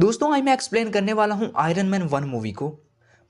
दोस्तों आज मैं एक्सप्लेन करने वाला हूँ आयरन मैन 1 मूवी को।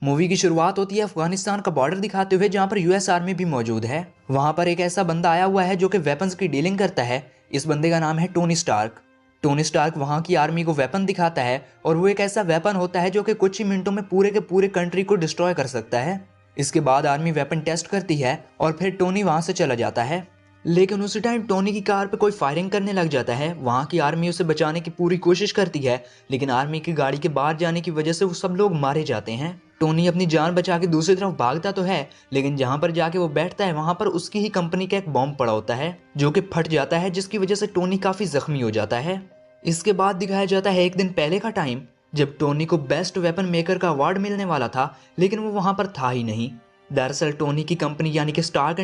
मूवी की शुरुआत होती है अफगानिस्तान का बॉर्डर दिखाते हुए जहाँ पर यूएस आर्मी भी मौजूद है। वहाँ पर एक ऐसा बंदा आया हुआ है जो कि वेपन्स की डीलिंग करता है। इस बंदे का नाम है टोनी स्टार्क। टोनी स्टार्क वहाँ की आर्मी को वेपन दिखाता है और वो एक ऐसा वेपन होता है जो कि कुछ ही मिनटों में पूरे के पूरे कंट्री को डिस्ट्रॉय कर सकता है। इसके बाद आर्मी वेपन टेस्ट करती है और फिर टोनी वहाँ से चला जाता है। लेकिन उसी टाइम टोनी की कार पे कोई फायरिंग करने लग जाता है। वहाँ की आर्मी उसे बचाने की पूरी कोशिश करती है, लेकिन आर्मी की गाड़ी के बाहर जाने की वजह से वो सब लोग मारे जाते हैं। टोनी अपनी जान बचा के दूसरी तरफ भागता तो है, लेकिन जहाँ पर जाके वो बैठता है वहाँ पर उसकी ही कंपनी का एक बॉम्ब पड़ा होता है जो कि फट जाता है, जिसकी वजह से टोनी काफी जख्मी हो जाता है। इसके बाद दिखाया जाता है एक दिन पहले का टाइम, जब टोनी को बेस्ट वेपन मेकर का अवार्ड मिलने वाला था, लेकिन वो वहाँ पर था ही नहीं। दरअसल टोनी की कंपनी यानी कि स्टार्क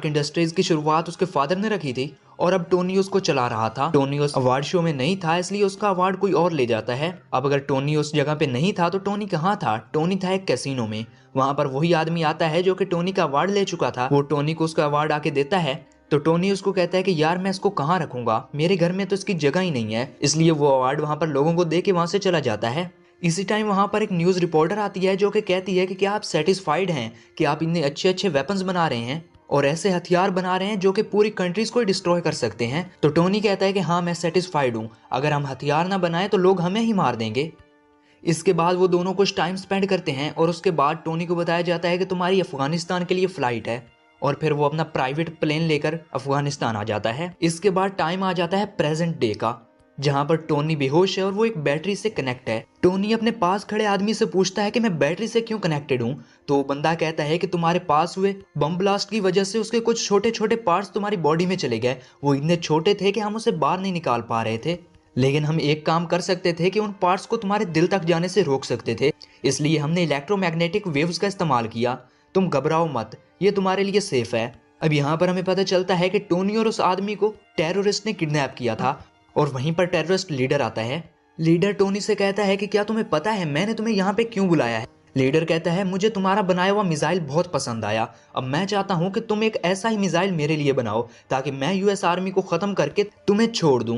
इंडस्ट्रीज की शुरुआत उसके फादर ने रखी थी और अब टोनी उसको चला रहा था। टोनी उस अवार्ड शो में नहीं था, इसलिए उसका अवार्ड कोई और ले जाता है। अब अगर टोनी उस जगह पे नहीं था तो टोनी कहाँ था? टोनी था एक कैसीनो में। वहां पर वही आदमी आता है जो कि टोनी का अवार्ड ले चुका था। वो टोनी को उसका अवार्ड आके देता है तो टोनी उसको कहता है कि यार मैं इसको कहाँ रखूंगा, मेरे घर में तो इसकी जगह ही नहीं है। इसलिए वो अवार्ड वहां पर लोगों को दे के वहां से चला जाता है। इसी टाइम वहां पर एक न्यूज रिपोर्टर आती है जो कि कहती है कि क्या आप सेटिस्फाइड हैं कि आप इतने अच्छे अच्छे वेपन्स बना रहे हैं और ऐसे हथियार बना रहे हैं जो कि पूरी कंट्रीज को डिस्ट्रॉय कर सकते हैं। तो टोनी कहता है कि हाँ मैं सेटिस्फाइड हूँ, अगर हम हथियार ना बनाए तो लोग हमें ही मार देंगे। इसके बाद वो दोनों कुछ टाइम स्पेंड करते हैं और उसके बाद टोनी को बताया जाता है कि तुम्हारी अफगानिस्तान के लिए फ्लाइट है, और फिर वो अपना प्राइवेट प्लेन लेकर अफगानिस्तान आ जाता है। इसके बाद टाइम आ जाता है प्रेजेंट डे का, जहां पर टोनी बेहोश है और वो एक बैटरी से कनेक्ट है। टोनी अपने पास खड़े आदमी से पूछता है कि मैं बैटरी से क्यों कनेक्टेड हूँ, तो वो बंदा कहता है कि तुम्हारे पास हुए बम ब्लास्ट की वजह से उसके कुछ छोटे छोटे पार्ट्स तुम्हारी बॉडी में चले गए। वो इतने छोटे थे कि हम उसे बाहर नहीं निकाल पा रहे थे, लेकिन हम एक काम कर सकते थे कि उन पार्ट्स को तुम्हारे दिल तक जाने से रोक सकते थे, इसलिए हमने इलेक्ट्रोमैग्नेटिक वेव्स का इस्तेमाल किया। तुम घबराओ मत, ये तुम्हारे लिए सेफ है। अब यहाँ पर हमें पता चलता है कि टोनी और उस आदमी को टेररिस्ट ने किडनैप किया था और वहीं पर टेररिस्ट लीडर आता है। लीडर टोनी से कहता है कि क्या तुम्हें पता है मैंने तुम्हें यहाँ पे क्यों बुलाया है? लीडर कहता है मुझे तुम्हारा बनाया हुआ मिसाइल बहुत पसंद आया, अब मैं चाहता हूँ कि तुम एक ऐसा ही मिसाइल मेरे लिए बनाओ ताकि मैं यूएस आर्मी को खत्म करके तुम्हें छोड़ दूं।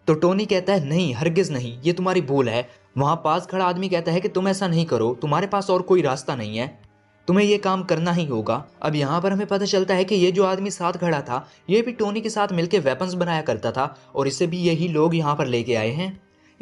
तो टोनी कहता है नहीं हरगिज नहीं, ये तुम्हारी भूल है। वहां पास खड़ा आदमी कहता है कि तुम ऐसा नहीं करो, तुम्हारे पास और कोई रास्ता नहीं है, तुम्हें ये काम करना ही होगा। अब यहाँ पर हमें पता चलता है कि ये जो आदमी साथ खड़ा था ये भी टोनी के साथ मिलकर वेपन्स बनाया करता था और इसे भी यही लोग यहाँ पर लेके आए हैं।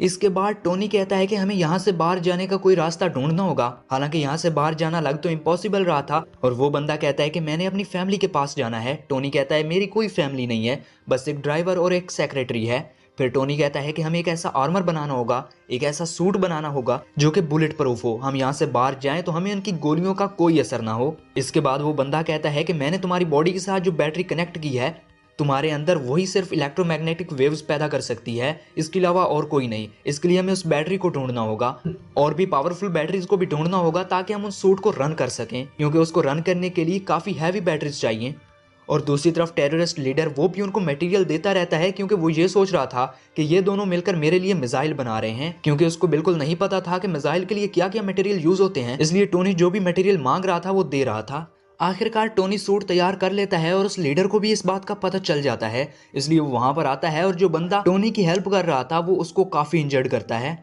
इसके बाद टोनी कहता है कि हमें यहाँ से बाहर जाने का कोई रास्ता ढूंढना होगा। हालांकि यहाँ से बाहर जाना लग तो इम्पॉसिबल रहा था और वो बंदा कहता है कि मैंने अपनी फैमिली के पास जाना है। टोनी कहता है मेरी कोई फैमिली नहीं है, बस एक ड्राइवर और एक सेक्रेटरी है। फिर टोनी कहता है कि हमें एक ऐसा आर्मर बनाना होगा, एक ऐसा सूट बनाना होगा जो कि बुलेट प्रूफ हो, हम यहाँ से बाहर जाएं तो हमें उनकी गोलियों का कोई असर ना हो। इसके बाद वो बंदा कहता है कि मैंने तुम्हारी बॉडी के साथ जो बैटरी कनेक्ट की है, तुम्हारे अंदर वही सिर्फ इलेक्ट्रोमैग्नेटिक वेव्स पैदा कर सकती है, इसके अलावा और कोई नहीं। इसके लिए हमें उस बैटरी को ढूंढना होगा और भी पावरफुल बैटरीज को भी ढूंढना होगा ताकि हम उस सूट को रन कर सकें, क्योंकि उसको रन करने के लिए काफी हैवी बैटरीज चाहिए। और दूसरी तरफ टेररिस्ट लीडर वो भी उनको मटेरियल देता रहता है, क्योंकि वो ये सोच रहा था कि ये दोनों मिलकर मेरे लिए मिसाइल बना रहे हैं, क्योंकि उसको बिल्कुल नहीं पता था कि मिसाइल के लिए क्या क्या मटेरियल यूज होते हैं। इसलिए टोनी जो भी मटेरियल मांग रहा था वो दे रहा था। आखिरकार टोनी सूट तैयार कर लेता है और उस लीडर को भी इस बात का पता चल जाता है, इसलिए वो वहां पर आता है और जो बंदा टोनी की हेल्प कर रहा था वो उसको काफी इंजर्ड करता है।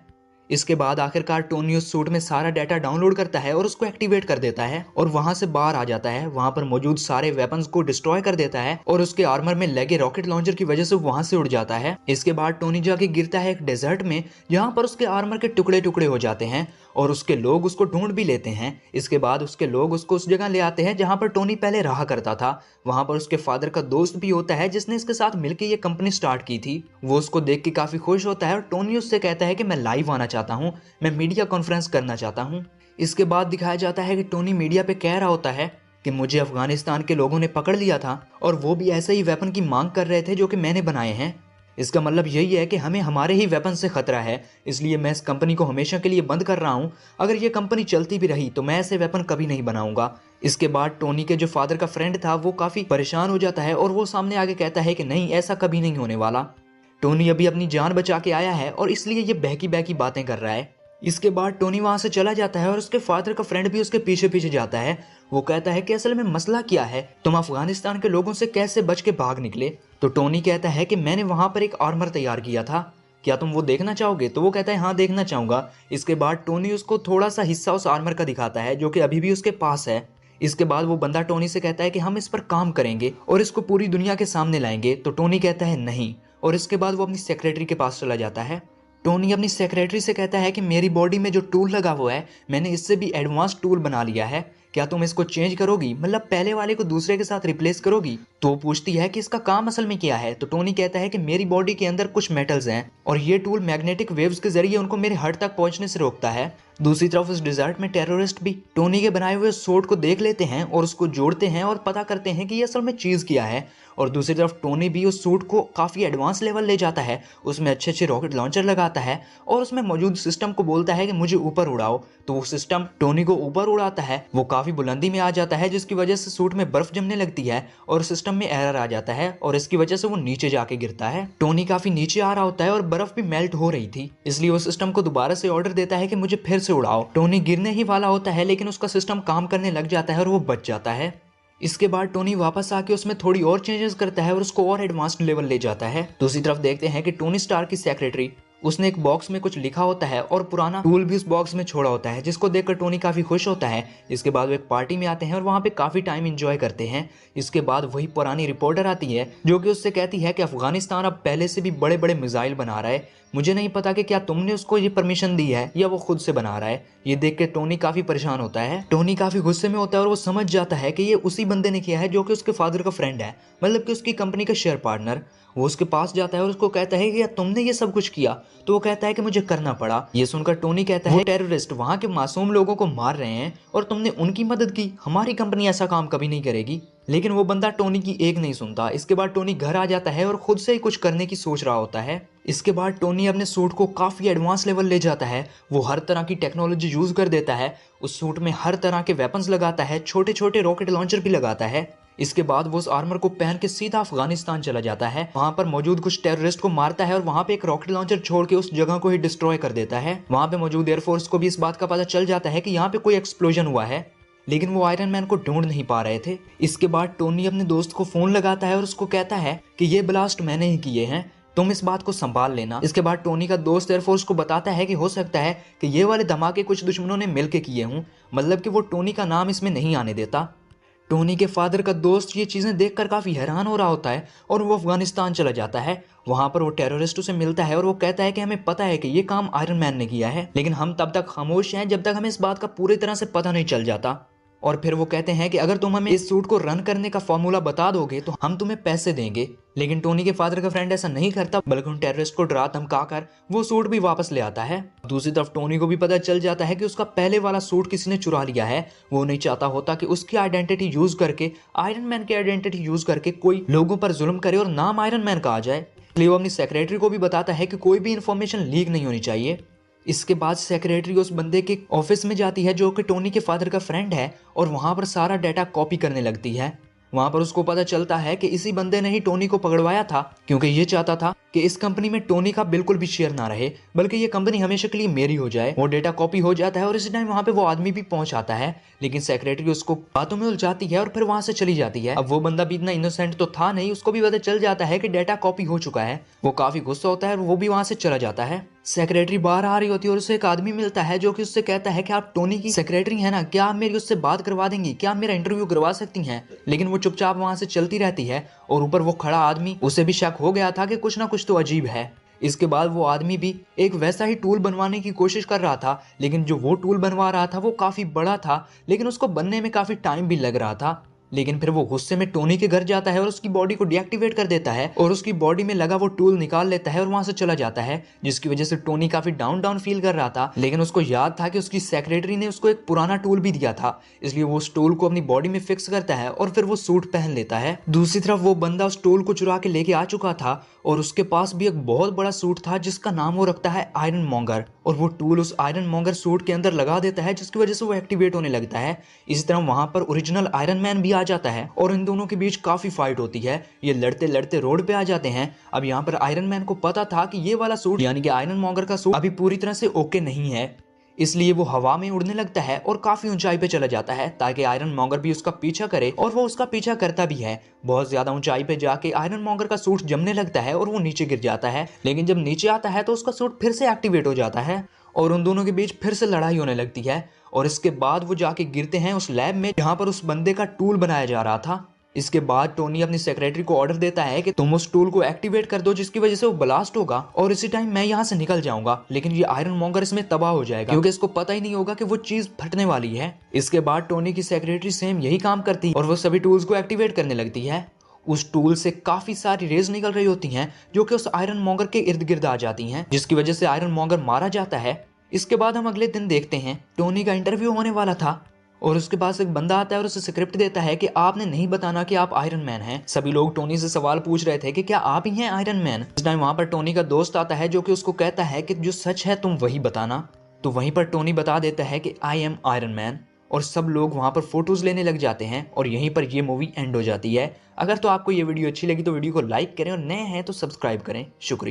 इसके बाद आखिरकार टोनी उस सूट में सारा डाटा डाउनलोड करता है और उसको एक्टिवेट कर देता है और वहां से बाहर आ जाता है। वहां पर मौजूद सारे वेपन्स को डिस्ट्रॉय कर देता है और उसके आर्मर में लगे रॉकेट लॉन्चर की वजह से वहां से उड़ जाता है। इसके बाद टोनी जाके गिरता है एक डेजर्ट में, जहां पर उसके आर्मर के टुकड़े टुकड़े हो जाते हैं और उसके लोग उसको ढूंढ भी लेते हैं। इसके बाद उसके लोग उसको उस जगह ले आते हैं जहां पर टोनी पहले रहा करता था। वहां पर उसके फादर का दोस्त भी होता है जिसने इसके साथ मिलकर ये कंपनी स्टार्ट की थी। वो उसको देख के काफी खुश होता है और टोनी उससे कहता है कि मैं लाइव आना चाहता हूँ, मैं मीडिया कॉन्फ्रेंस करना चाहता हूँ। इसके बाद दिखाया जाता है कि टोनी मीडिया पे कह रहा होता है कि मुझे अफगानिस्तान के लोगों ने पकड़ लिया था और वो भी ऐसे ही वेपन की मांग कर रहे थे जो कि मैंने बनाए हैं। इसका मतलब यही है कि हमें हमारे ही वेपन से खतरा है, इसलिए मैं इस कंपनी को हमेशा के लिए बंद कर रहा हूं। अगर ये कंपनी चलती भी रही तो मैं ऐसे वेपन कभी नहीं बनाऊंगा। इसके बाद टोनी के जो फादर का फ्रेंड था वो काफी परेशान हो जाता है और वो सामने आगे कहता है कि नहीं ऐसा कभी नहीं होने वाला, टोनी अभी अपनी जान बचा के आया है और इसलिए ये बहकी बहकी बातें कर रहा है। इसके बाद टोनी वहां से चला जाता है और उसके फादर का फ्रेंड भी उसके पीछे पीछे जाता है। वो कहता है कि असल में मसला क्या है, तुम अफगानिस्तान के लोगों से कैसे बच के भाग निकले? तो टोनी कहता है कि मैंने वहां पर एक आर्मर तैयार किया था क्या तुम वो देखना चाहोगे? तो वो कहता है हाँ देखना चाहूंगा। इसके बाद टोनी उसको थोड़ा सा हिस्सा उस आर्मर का दिखाता है जो कि अभी भी उसके पास है। इसके बाद वो बंदा टोनी से कहता है कि हम इस पर काम करेंगे और इसको पूरी दुनिया के सामने लाएंगे। तो टोनी कहता है नहीं, और इसके बाद वो अपनी सेक्रेटरी के पास चला जाता है। टोनी अपनी सेक्रेटरी से कहता है कि मेरी बॉडी में जो टूल लगा हुआ है मैंने इससे भी एडवांस टूल बना लिया है, क्या तुम इसको चेंज करोगी, मतलब पहले वाले को दूसरे के साथ रिप्लेस करोगी? तो वो पूछती है कि इसका काम असल में क्या है। तो टोनी कहता है कि मेरी बॉडी के अंदर कुछ मेटल्स हैं और ये टूल मैग्नेटिक वेव्स के जरिए उनको मेरे हार्ट तक पहुंचने से रोकता है। दूसरी तरफ उस डिजर्ट में टेररिस्ट भी टोनी के बनाए हुए सोर्ड को देख लेते हैं और उसको जोड़ते हैं और पता करते हैं कि ये असल में चीज क्या है। और दूसरी तरफ टोनी भी उस सूट को काफी एडवांस लेवल ले जाता है, उसमें अच्छे अच्छे रॉकेट लॉन्चर लगाता है और उसमें मौजूद सिस्टम को बोलता है कि मुझे ऊपर उड़ाओ। तो वो सिस्टम टोनी को ऊपर उड़ाता है, वो काफी बुलंदी में आ जाता है जिसकी वजह से सूट में बर्फ जमने लगती है और सिस्टम में एरर आ जाता है और इसकी वजह से वो नीचे जाके गिरता है। टोनी काफी नीचे आ रहा होता है और बर्फ भी मेल्ट हो रही थी, इसलिए वो सिस्टम को दोबारा से ऑर्डर देता है कि मुझे फिर से उड़ाओ। टोनी गिरने ही वाला होता है लेकिन उसका सिस्टम काम करने लग जाता है और वो बच जाता है। इसके बाद टोनी वापस आके उसमें थोड़ी और चेंजेस करता है और उसको और एडवांस्ड लेवल ले जाता है। दूसरी तरफ देखते हैं कि टोनी स्टार्क की सेक्रेटरी, उसने एक बॉक्स में कुछ लिखा होता है और पुराना टूल भी उस बॉक्स में छोड़ा होता है जिसको देखकर टोनी काफी खुश होता है। इसके बाद वो एक पार्टी में आते हैं और वहाँ पे काफी टाइम एंजॉय करते हैं। इसके बाद वही पुरानी रिपोर्टर आती है जो कि उससे कहती है कि अफगानिस्तान अब पहले से भी बड़े बड़े मिसाइल बना रहा है, मुझे नहीं पता कि क्या तुमने उसको ये परमिशन दी है या वो खुद से बना रहा है। ये देख के टोनी काफी परेशान होता है, टोनी काफी गुस्से में होता है और वो समझ जाता है कि ये उसी बंदे ने किया है जो कि उसके फादर का फ्रेंड है, मतलब कि उसकी कंपनी का शेयर पार्टनर। वो उसके पास जाता है और उसको कहता है कि यार तुमने ये सब कुछ किया। तो वो कहता है कि मुझे करना पड़ा। ये सुनकर टोनी कहता है टेररिस्ट वहां के मासूम लोगों को मार रहे हैं और तुमने उनकी मदद की, हमारी कंपनी ऐसा काम कभी नहीं करेगी। लेकिन वो बंदा टोनी की एक नहीं सुनता। इसके बाद टोनी घर आ जाता है और खुद से ही कुछ करने की सोच रहा होता है। इसके बाद टोनी अपने सूट को काफी एडवांस लेवल ले जाता है, वो हर तरह की टेक्नोलॉजी यूज कर देता है, उस सूट में हर तरह के वेपन्स लगाता है, छोटे छोटे रॉकेट लॉन्चर भी लगाता है। इसके बाद वो उस आर्मर को पहन के सीधा अफगानिस्तान चला जाता है, वहां पर मौजूद कुछ टेररिस्ट को मारता है और वहां पे एक रॉकेट लॉन्चर छोड़ के उस जगह को ही डिस्ट्रॉय कर देता है। वहां पे मौजूद एयरफोर्स को भी इस बात का पता चल जाता है कि यहाँ पे कोई एक्सप्लोजन हुआ है, लेकिन वो आयरन मैन को ढूंढ नहीं पा रहे थे। इसके बाद टोनी अपने दोस्त को फोन लगाता है और उसको कहता है कि ये ब्लास्ट मैंने ही किए हैं, तुम इस बात को संभाल लेना। इसके बाद टोनी का दोस्त एयरफोर्स को बताता है कि हो सकता है कि ये वाले धमाके कुछ दुश्मनों ने मिलकर किए हों, मतलब कि वो टोनी का नाम इसमें नहीं आने देता। टोनी के फादर का दोस्त ये चीजें देखकर काफी हैरान हो रहा होता है और वो अफगानिस्तान चला जाता है। वहां पर वो टेररिस्टों से मिलता है और वो कहता है कि हमें पता है कि ये काम आयरन मैन ने किया है, लेकिन हम तब तक खामोश हैं जब तक हमें इस बात का पूरी तरह से पता नहीं चल जाता। और फिर वो कहते हैं कि अगर तुम हमें इस सूट को रन करने का फॉर्मूला बता दोगे तो हम तुम्हें पैसे देंगे। लेकिन टोनी के फादर का फ्रेंड ऐसा नहीं करता, बल्कि उन टेररिस्ट को डरा धमका कर वो सूट भी वापस ले आता है। दूसरी तरफ टोनी को भी पता चल जाता है कि उसका पहले वाला सूट किसी ने चुरा लिया है। वो नहीं चाहता होता कि उसकी आइडेंटिटी यूज करके, आयरन मैन की आइडेंटिटी यूज करके कोई लोगों पर जुल्म करे और नाम आयरन मैन का आ जाए। इसलिए वो अपनी सेक्रेटरी को भी बताता है कि कोई भी इंफॉर्मेशन लीक नहीं होनी चाहिए। इसके बाद सेक्रेटरी उस बंदे के ऑफिस में जाती है जो कि टोनी के फादर का फ्रेंड है और वहां पर सारा डाटा कॉपी करने लगती है। वहां पर उसको पता चलता है कि इसी बंदे ने ही टोनी को पकड़वाया था, क्योंकि ये चाहता था कि इस कंपनी में टोनी का बिल्कुल भी शेयर ना रहे, बल्कि ये कंपनी हमेशा के लिए मेरी हो जाए। वो डेटा कॉपी हो जाता है और इसी टाइम वहां पे वो आदमी भी पहुंच आता है, लेकिन सेक्रेटरी उसको बातों में उलझाती है और फिर वहां से चली जाती है। अब वो बंदा भी इतना इनोसेंट तो था नहीं, उसको भी पता चल जाता है कि डेटा कॉपी हो चुका है। वो काफी गुस्सा होता है और वो भी वहां से चला जाता है। सेक्रेटरी बाहर आ रही होती है और उसे एक आदमी मिलता है जो कि उससे कहता है कि आप टोनी की सेक्रेटरी है ना, क्या आप मेरी उससे बात करवा देंगी, क्या आप मेरा इंटरव्यू करवा सकती हैं। लेकिन वो चुपचाप वहां से चलती रहती है और ऊपर वो खड़ा आदमी, उसे भी शक हो गया था कि कुछ ना कुछ तो अजीब है। इसके बाद वो आदमी भी एक वैसा ही टूल बनवाने की कोशिश कर रहा था, लेकिन जो वो टूल बनवा रहा था वो काफी बड़ा था, लेकिन उसको बनने में काफी टाइम भी लग रहा था। लेकिन फिर वो गुस्से में टोनी के घर जाता है और उसकी बॉडी को डीएक्टिवेट कर देता है और उसकी बॉडी में लगा वो टूल निकाल लेता है और वहां से चला जाता है, जिसकी वजह से टोनी काफी डाउन डाउन फील कर रहा था। लेकिन उसको याद था कि उसकी सेक्रेटरी ने उसको एक पुराना टूल भी दिया था, इसलिए वो उस टूल को अपनी बॉडी में फिक्स करता है और फिर वो सूट पहन लेता है। दूसरी तरफ वो बंदा उस टूल को चुरा के लेके आ चुका था और उसके पास भी एक बहुत बड़ा सूट था जिसका नाम वो रखता है आयरन मॉन्गर, और वो टूल उस आयरन मॉन्गर सूट के अंदर लगा देता है, जिसकी वजह से वो एक्टिवेट होने लगता है। इसी तरह वहां पर ओरिजिनल आयरन मैन भी आ जाता है और इन दोनों के बीच काफी फाइट होती है। ये लड़ते लड़ते रोड पे आ जाते हैं। अब यहाँ पर आयरन मैन को पता था कि ये वाला सूट यानी कि आयरन मॉन्गर का सूट अभी पूरी तरह से ओके नहीं है, इसलिए वो हवा में उड़ने लगता है और काफी ऊंचाई पे चला जाता है ताकि आयरन मॉन्गर भी उसका पीछा करे, और वो उसका पीछा करता भी है। बहुत ज्यादा ऊंचाई पे जाके आयरन मॉन्गर का सूट जमने लगता है और वो नीचे गिर जाता है, लेकिन जब नीचे आता है तो उसका सूट फिर से एक्टिवेट हो जाता है और उन दोनों के बीच फिर से लड़ाई होने लगती है। और इसके बाद वो जाके गिरते हैं उस लैब में जहां पर उस बंदे का टूल बनाया जा रहा था। इसके बाद टोनी अपनी सेक्रेटरी को ऑर्डर देता है कि तुम उस टूल को एक्टिवेट कर दो जिसकी वजह से वो ब्लास्ट होगा और इसी टाइम मैं यहाँ से निकल जाऊंगा, लेकिन ये आयरन मॉन्गर इसमें तबाह हो जाएगा क्योंकि इसको पता ही नहीं होगा कि वो चीज फटने वाली है। इसके बाद टोनी की सेक्रेटरी सेम यही काम करती है और वो सभी टूल्स को एक्टिवेट करने लगती है। उस टूल से काफी सारी रेज निकल रही होती हैं जो कि उस आयरन मॉन्गर के इर्द गिर्द आ जाती हैं, जिसकी वजह से आयरन मॉन्गर मारा जाता है। इसके बाद हम अगले दिन देखते हैं टोनी का इंटरव्यू होने वाला था और उसके पास एक बंदा आता है और उसे स्क्रिप्ट देता है कि आपने नहीं बताना कि आप आयरन मैन हैं। सभी लोग टोनी से सवाल पूछ रहे थे कि क्या आप ही हैं आयरन मैन। इस टाइम वहां पर टोनी का दोस्त आता है जो कि उसको कहता है कि जो सच है तुम वही बताना। तो वहीं पर टोनी बता देता है कि आई एम आयरन मैन और सब लोग वहां पर फोटोज लेने लग जाते हैं और यहीं पर ये मूवी एंड हो जाती है। अगर तो आपको ये वीडियो अच्छी लगी तो वीडियो को लाइक करें और नए हैं तो सब्सक्राइब करें। शुक्रिया।